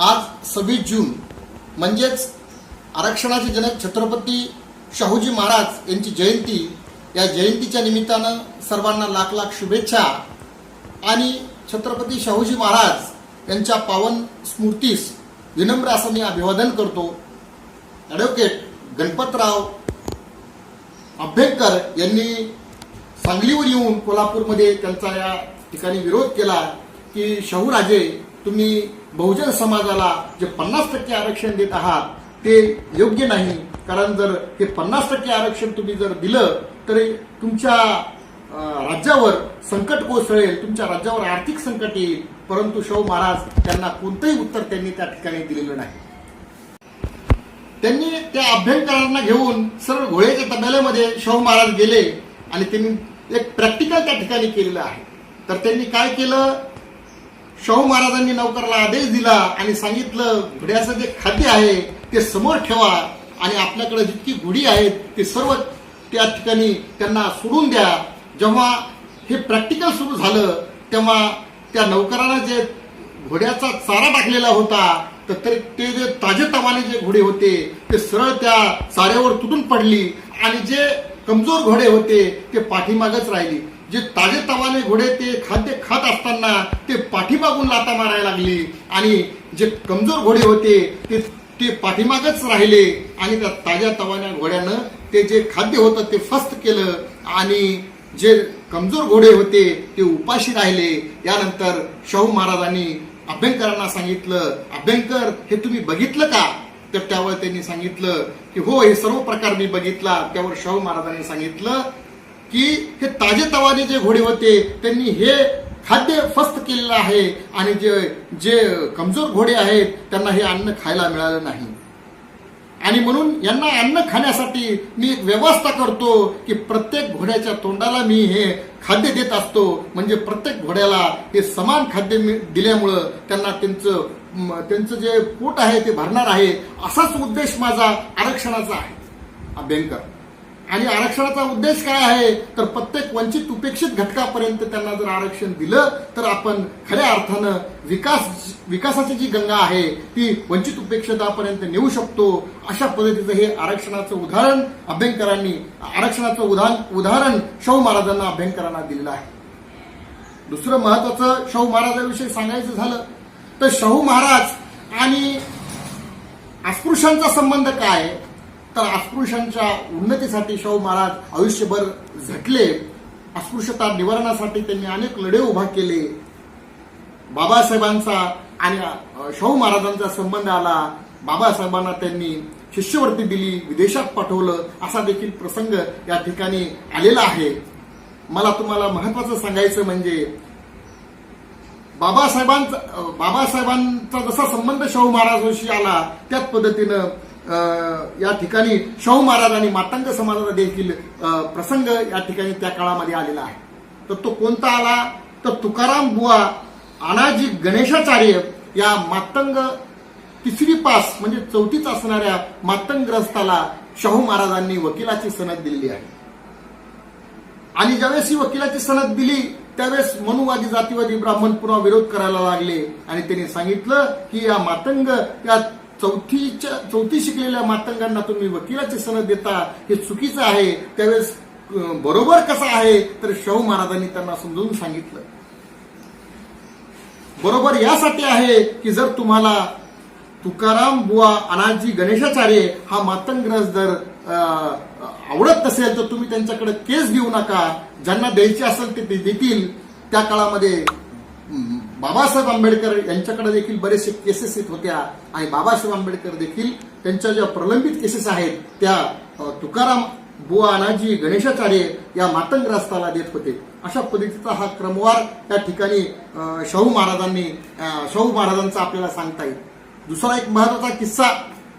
आज 26 जून म्हणजेच आरक्षणाचे जनक छत्रपती शाहूजी महाराज यांची जयंती. या जयंतीच्या निमित्तानं सर्वांना लाख लाख शुभेच्छा आणि छत्रपती शाहूजी महाराज यांच्या पावन स्मृतीस विनम्र असं मी अभिवादन करतो. ॲडव्होकेट गणपतराव अभ्यंकर यांनी सांगलीवर येऊन कोल्हापूरमध्ये त्यांचा या ठिकाणी विरोध केला की शाहूराजे तुम्ही बहुजन समाजाला जे 50% आरक्षण देत आहात ते योग्य नाही. कारण जर हे 50% आरक्षण तुम्ही जर दिलं तर तुमच्या राज्यावर संकट कोसळेल, तुमच्या राज्यावर आर्थिक संकट येईल. परंतु शाहू महाराज त्यांना कोणतंही उत्तर त्यांनी त्या ठिकाणी दिलेलं नाही. त्यांनी त्या अभ्यंकरांना घेऊन सरळ घोड्याच्या तबेल्यामध्ये शाहू महाराज गेले आणि त्यांनी एक प्रॅक्टिकल त्या ठिकाणी केलेलं आहे. तर त्यांनी काय केलं, शाहू महाराजांनी नौकराला आदेश दिला आणि सांगितलं घोड्याचं जे खाद्य आहे ते समोर ठेवा आणि आपल्याकडे जितकी घोडी आहेत ते सर्व त्या ठिकाणी त्यांना सोडून द्या. जेव्हा हे प्रॅक्टिकल सुरू झालं तेव्हा त्या नौकरांना जे घोड्याचा चारा टाकलेला होता तर ते जे ताजेतवाने जे घोडे होते ते सरळ त्या चाऱ्यावर तुटून पडली आणि जे कमजोर घोडे होते ते पाठीमागच राहिली. जे ताजेतवाने घोडे ते खाद्य खात असताना ते पाठीमागून लाता मारायला लागली आणि जे कमजोर घोडे होते ते पाठीमागच राहिले आणि त्या ताज्या तवान्या घोड्यानं ते जे खाद्य होतं ते फस्त केलं आणि जे कमजोर घोडे होते ते उपाशी राहिले. यानंतर शाहू महाराजांनी अभ्यंकरांना सांगितलं, अभ्यंकर हे तुम्ही बघितलं का? तर त्यावर त्यांनी सांगितलं की हो, हे सर्व प्रकार मी बघितला. त्यावर शाहू महाराजांनी सांगितलं की हे ताजेतवाने जे घोडे होते त्यांनी हे खाद्य फस्त केलेलं आहे आणि जे कमजोर घोडे आहेत त्यांना हे अन्न खायला मिळालं नाही. आणि म्हणून यांना अन्न खाण्यासाठी मी एक व्यवस्था करतो की प्रत्येक घोड्याच्या तोंडाला मी हे खाद्य देत असतो. म्हणजे प्रत्येक घोड्याला हे समान खाद्य दिल्यामुळं त्यांना त्यांचं जे पोट आहे ते भरणार आहे. असाच उद्देश माझा आरक्षणाचा आहे अभ्यंकर. आणि आरक्षणाचा उद्देश काय आहे तर प्रत्येक वंचित उपेक्षित घटकापर्यंत त्यांना जर आरक्षण दिलं तर आपण खऱ्या अर्थानं विकासाची जी गंगा आहे ती वंचित उपेक्षितापर्यंत नेऊ शकतो. अशा पद्धतीचं हे आरक्षणाचं उदाहरण अभ्यंकरांनी उदाहरण शाहू महाराजांना अभ्यंकरांना दिलेलं आहे. दुसरं महत्वाचं शाहू महाराजांविषयी सांगायचं झालं तर शाहू महाराज आणि अस्पृश्यांचा संबंध काय तर अस्पृश्यांच्या उन्नतीसाठी शाहू महाराज आयुष्यभर झटले. अस्पृश्यता निवारणासाठी त्यांनी अनेक लढे उभा केले. बाबासाहेबांचा आणि शाहू महाराजांचा संबंध आला. बाबासाहेबांना त्यांनी शिष्यवृत्ती दिली, विदेशात पाठवलं, असा देखील प्रसंग या ठिकाणी आलेला आहे. मला तुम्हाला महत्वाचं सांगायचं म्हणजे बाबासाहेबांचा जसा संबंध शाहू महाराजांशी आला त्याच पद्धतीनं या ठिकाणी शाहू महाराज आणि मातंग समाजाचा देखील प्रसंग या ठिकाणी त्या काळामध्ये आलेला आहे. तर तो कोणता आला तर तुकाराम बुवा अनाजी गणेशाचार्य या मातंग तिसरी पास म्हणजे चौथीच असणाऱ्या मातंग ग्रस्ताला शाहू महाराजांनी वकिलाची सनद दिलेली आहे. आणि ज्यावेळेस ही वकिलाची सनद दिली त्यावेळेस मनुवादी जातीवादी ब्राह्मण पुन्हा विरोध करायला लागले आणि त्यांनी सांगितलं की या मातंग या चौथी शिकलेल्या मातंगांना तुम्ही वकिलाची सनद देता हे चुकीचं आहे. त्यावेळेस बरोबर कसं आहे तर शाहू महाराजांनी त्यांना समजून सांगितलं बरोबर यासाठी आहे की जर तुम्हाला तुकाराम बुवा अनाजी गणेशाचार्य हा मातंगरस जर आवडत नसेल तर तुम्ही त्यांच्याकडे केस देऊ नका. ज्यांना द्यायची असेल ते देतील. त्या काळामध्ये बाबासाहेब आंबेडकर यांच्याकडे देखील बरेचसे केसेस येत होत्या आणि बाबासाहेब आंबेडकर देखील त्यांच्या ज्या प्रलंबित केसेस आहेत त्या तुकाराम बुवा अनाजी गणेशाचार्य या मातंगग्रस्ताला देत होते. अशा पद्धतीचा हा क्रमवार त्या ठिकाणी शाहू महाराजांचा आपल्याला सांगता येईल. दुसरा एक महत्वाचा किस्सा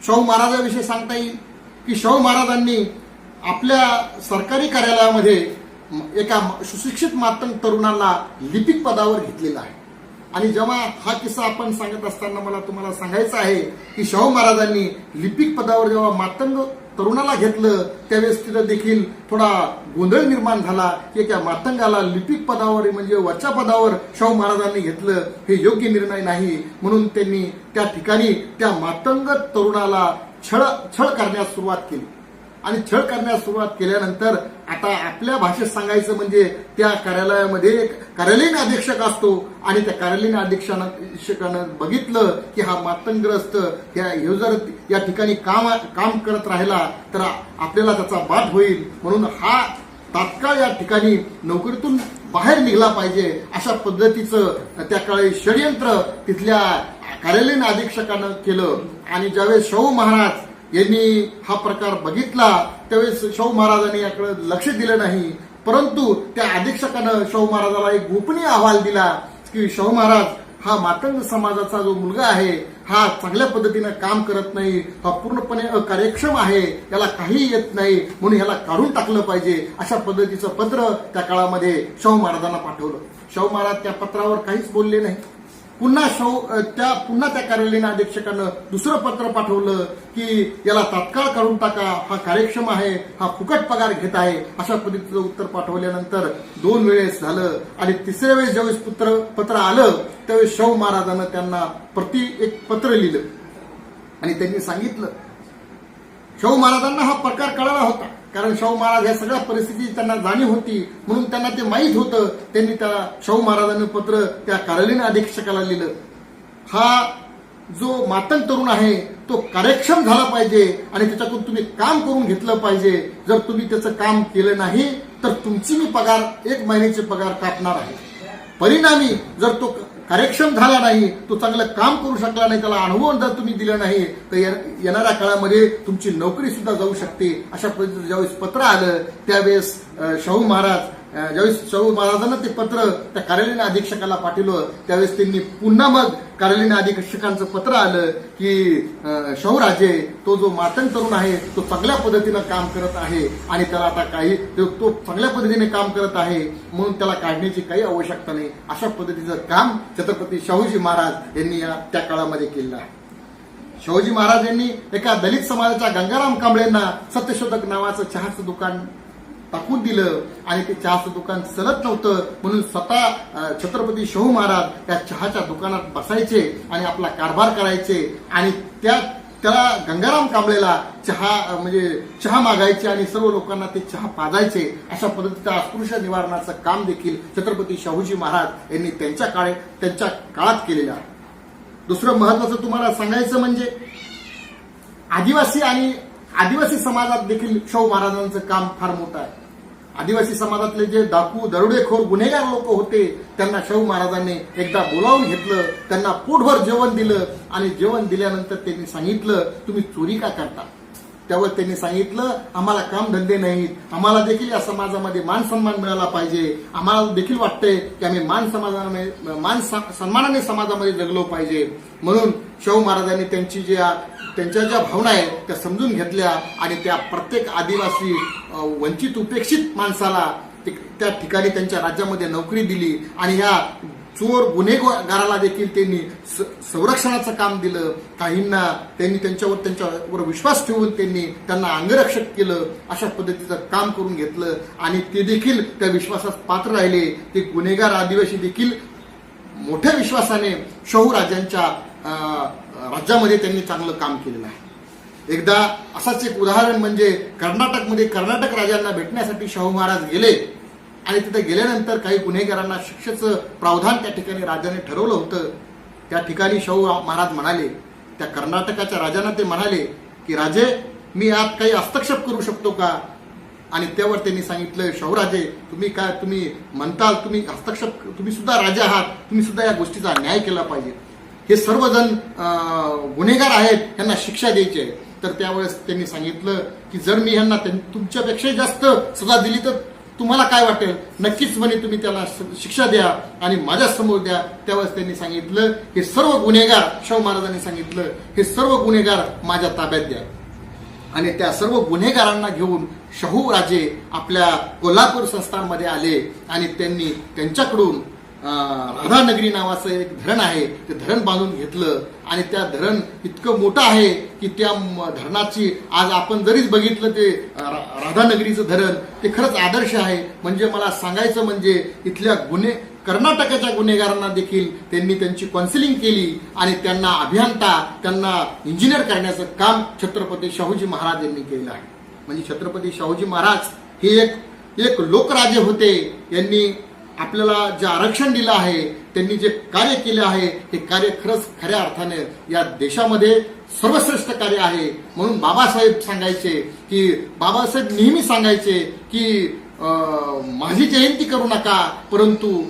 शाहू महाराजांविषयी सांगता येईल की शाहू महाराजांनी आपल्या सरकारी कार्यालयामध्ये एका सुशिक्षित मातंग तरुणाला लिपिक पदावर घेतलेला आहे. आणि जेव्हा हा किस्सा आपण सांगत असताना मला तुम्हाला सांगायचं आहे की शाहू महाराजांनी लिपिक पदावर जेव्हा मातंग तरुणाला घेतलं त्यावेळेस तिथं देखील थोडा गोंधळ निर्माण झाला की एका मातंगाला लिपिक पदावर म्हणजे वरच्या पदावर शाहू महाराजांनी घेतलं, हे योग्य निर्णय नाही. म्हणून त्यांनी त्या ठिकाणी त्या मातंग तरुणाला छळ करण्यास सुरुवात केली. आणि छळ करण्यास सुरुवात केल्यानंतर आता आपल्या भाषेत सांगायचं म्हणजे त्या कार्यालयामध्ये एक कार्यालयीन अधीक्षक असतो आणि त्या कार्यालयीन अधीक्षकानं बघितलं की हा मातंगग्रस्त हे जर या ठिकाणी काम करत राहिला तर आपल्याला त्याचा बाध होईल, म्हणून हा तात्काळ या ठिकाणी नोकरीतून बाहेर निघला पाहिजे, अशा पद्धतीचं त्या काळी षडयंत्र तिथल्या कार्यालयीन अधीक्षकानं केलं. आणि ज्यावेळेस शाहू महाराज यांनी हा प्रकार बघितला त्यावेळेस शाहू महाराजांनी याकडे लक्ष दिलं नाही, परंतु त्या अधीक्षकानं शाहू महाराजाला एक गोपनीय अहवाल दिला की शाहू महाराज हा मातंग समाजाचा जो मुलगा आहे हा चांगल्या पद्धतीनं काम करत नाही, हा पूर्णपणे अकार्यक्षम आहे, याला काही येत नाही, म्हणून याला काढून टाकलं पाहिजे, अशा पद्धतीचं पत्र त्या काळामध्ये शाहू महाराजांना पाठवलं. शाहू महाराज त्या पत्रावर काहीच बोलले नाही. पुन्हा त्या कार्यालयीन अधीक्षकानं दुसरं पत्र पाठवलं की याला तात्काळ काढून टाका, हा कार्यक्षम आहे, हा फुकट पगार घेत आहे, अशा पद्धतीचं उत्तर पाठवल्यानंतर 2 वेळेस झालं. आणि तिसऱ्या वेळेस ज्यावेळेस पत्र आलं त्यावेळेस शाहू महाराजांना त्यांना एक पत्र लिहिलं आणि त्यांनी सांगितलं. शाहू महाराजांना हा प्रकार कळाला होता, कारण शाहू महाराज या सगळ्या परिस्थितीची त्यांना जाणीव होती, म्हणून त्यांना ते माहीत होतं. त्यांनी त्या शाहू महाराजांनी पत्र त्या कार्यालयीन अधीक्षकाला लिहिलं. हा जो मातंग तरुण आहे तो कार्यक्षम झाला पाहिजे आणि त्याच्याकडून तुम्ही काम करून घेतलं पाहिजे. जर तुम्ही त्याचं काम केलं नाही तर तुमची मी 1 महिन्याचे पगार कापणार आहे. परिणामी जर तो कार्यक्षम झाला नाही, तो चांगलं काम करू शकला नाही, त्याला अनुभव जर तुम्ही दिला नाही तर येणाऱ्या काळामध्ये तुमची नोकरी सुद्धा जाऊ शकते. अशा पद्धतीचं ज्यावेळेस पत्र आलं त्यावेळेस ज्यावेळेस शाहू महाराजांना ते पत्र त्या कार्यालयीन अधीक्षकाला पाठवलं त्यावेळेस त्यांनी पुन्हा मग कार्यालयीन अधीक्षकांचं पत्र आलं की शाहूराजे तो जो मातंग तरुण आहे तो चांगल्या पद्धतीनं काम करत आहे आणि त्याला आता तो चांगल्या पद्धतीने काम करत आहे, म्हणून त्याला काढण्याची काही आवश्यकता नाही. अशा पद्धतीचं काम छत्रपती शाहूजी महाराज यांनी त्या काळामध्ये केलं आहे. शाहूजी महाराज यांनी एका दलित समाजाच्या गंगाराम कांबळेंना सत्यशोधक नावाचं चहाचं दुकान टाकून दिलं आणि ते चहाचं दुकान चालत नव्हतं, म्हणून स्वतः छत्रपती शाहू महाराज त्या चहाच्या दुकानात बसायचे आणि आपला कारभार करायचे आणि त्याला गंगाराम कांबळेला चहा मागायचे आणि सर्व लोकांना ते चहा पाजायचे. अशा पद्धतीचं अस्पृश्य निवारणाचं काम देखील छत्रपती शाहूजी महाराज यांनी त्यांच्या काळात केलेलं आहे. दुसरं महत्वाचं तुम्हाला सांगायचं म्हणजे आदिवासी समाजात देखील शाहू महाराजांचं काम फार मोठं आहे. आदिवासी समाजातले जे डाकू दरोडेखोर गुन्हेगार लोक होते त्यांना शाहू महाराजांनी एकदा बोलावून घेतलं, त्यांना पोटभर जेवण दिलं आणि जेवण दिल्यानंतर त्यांनी सांगितलं तुम्ही चोरी का करता. त्यावर त्यांनी सांगितलं आम्हाला कामधंदे नाहीत, आम्हाला देखील या समाजामध्ये मान सन्मान मिळाला पाहिजे, आम्हाला देखील वाटतंय की आम्ही मान सन्मानाने समाजामध्ये जगलो पाहिजे. म्हणून शाहू महाराजांनी त्यांच्या ज्या भावना आहेत त्या समजून घेतल्या आणि त्या प्रत्येक आदिवासी वंचित उपेक्षित माणसाला त्या ठिकाणी त्यांच्या राज्यामध्ये नोकरी दिली आणि ह्या चोर गुन्हेगाराला देखील त्यांनी संरक्षणाचं काम दिलं. काहींना त्यांनी त्यांच्यावर विश्वास ठेवून त्यांना अंगरक्षक केलं. अशा पद्धतीचं काम करून घेतलं आणि ते देखील त्या विश्वासास पात्र राहिले. ते गुन्हेगार आदिवासी देखील मोठ्या विश्वासाने शाहू राजांच्या राज्यामध्ये त्यांनी चांगलं काम केलेलं आहे. एकदा असाच एक उदाहरण म्हणजे कर्नाटकमध्ये कर्नाटक राजांना भेटण्यासाठी शाहू महाराज गेले आणि तिथे गेल्यानंतर काही गुन्हेगारांना शिक्षेचं प्रावधान त्या ठिकाणी राजाने ठरवलं होतं. त्या ठिकाणी शाहू महाराज म्हणाले, त्या कर्नाटकाच्या राजांना ते म्हणाले की राजे मी यात काही हस्तक्षेप करू शकतो का. आणि त्यावर त्यांनी सांगितलं शाहूराजे तुम्ही म्हणताल तुम्ही हस्तक्षेप, तुम्ही सुद्धा राजा आहात, तुम्ही सुद्धा या गोष्टीचा न्याय केला पाहिजे. हे सर्वजण गुन्हेगार आहेत, यांना शिक्षा द्यायची आहे. तर त्यावेळेस त्यांनी सांगितलं की जर मी यांना तुमच्यापेक्षा जास्त सजा दिली तर तुम्हाला काय वाटेल. नक्कीच म्हणे तुम्ही त्याला शिक्षा द्या आणि माझ्या समोर द्या. त्यावेळेस त्यांनी सांगितलं हे सर्व गुन्हेगार, शाहू महाराजांनी सांगितलं हे सर्व गुन्हेगार माझ्या ताब्यात द्या. आणि त्या सर्व गुन्हेगारांना घेऊन शाहू राजे आपल्या कोल्हापूर संस्थानमध्ये आले आणि त्यांनी त्यांच्याकडून राधानगरी नावाचं एक धरण आहे, ते धरण बांधून घेतलं आणि त्या धरण इतकं मोठं आहे की त्या धरणाची आज आपण जरीच बघितलं ते राधानगरीचं धरण ते खरंच आदर्श आहे. म्हणजे मला सांगायचं म्हणजे इथल्या कर्नाटकाच्या गुन्हेगारांना देखील त्यांनी त्यांची काउन्सिलिंग केली आणि त्यांना अभियंता, त्यांना इंजिनियर करण्याचं काम छत्रपती शाहूजी महाराज यांनी केलं आहे. म्हणजे छत्रपती शाहूजी महाराज हे एक लोकराजे होते. यांनी आपल्याला जे आरक्षण दिलं आहे, त्यांनी जे कार्य केले आहे हे कार्य खरंच खऱ्या अर्थाने या देशामध्ये सर्वश्रेष्ठ कार्य आहे. म्हणून बाबासाहेब सांगायचे की बाबासाहेब नेहमी सांगायचे की माझी जयंती करू नका, परंतु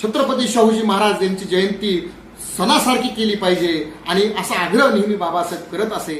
छत्रपती शाहूजी महाराज यांची जयंती सणासारखी केली पाहिजे आणि असा आग्रह नेहमी बाबासाहेब करत असे.